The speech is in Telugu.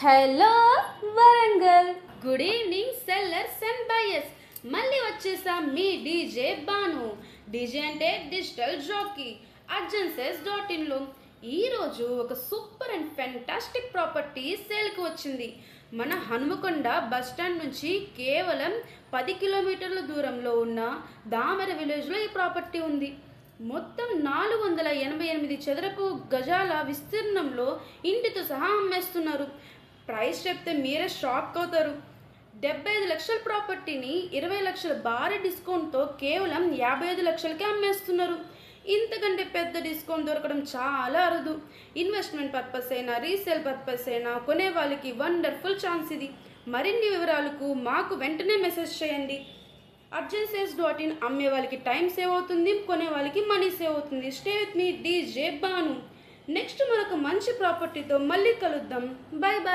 Hello Warangal. Good evening sellers and buyers. మళ్ళీ వచ్చేసా మీ డీజే బాను. డీజే అంటే డిజిటల్ జాకీ. అర్జెన్సెస్.inలో ఈరోజు ఒక సూపర్ అండ్ ఫెంటాస్టిక్ ప్రాపర్టీ సేల్కి వచ్చింది. మన హనుమకొండ బస్ స్టాండ్ నుంచి కేవలం 10 కిలోమీటర్ల దూరంలో ఉన్న దామెర విలేజ్లో ఈ ప్రాపర్టీ ఉంది. మొత్తం 488 చదరపు గజాల విస్తీర్ణంలో ఇంటితో సహా అమ్మేస్తున్నారు. ప్రైస్ చెప్తే మీరే షాక్ అవుతారు. 75 లక్షల ప్రాపర్టీని 20 లక్షల భారీ డిస్కౌంట్తో కేవలం 55 లక్షలకే అమ్మేస్తున్నారు. ఇంతకంటే పెద్ద డిస్కౌంట్ దొరకడం చాలా అరుదు. ఇన్వెస్ట్మెంట్ పర్పస్ అయినా రీసేల్ పర్పస్ అయినా కొనే వాళ్ళకి వండర్ఫుల్ ఛాన్స్ ఇది. మరిన్ని వివరాలకు మాకు వెంటనే మెసేజ్ చేయండి. Urgences.in అమ్మే వాళ్ళకి టైం సేవ్ అవుతుంది, కొనే వాళ్ళకి మనీ సేవ్ అవుతుంది. Stay with me DJ Banu. Next మరొక మంచి ప్రాపర్టీతో మళ్ళీ కలుద్దాం. Bye bye.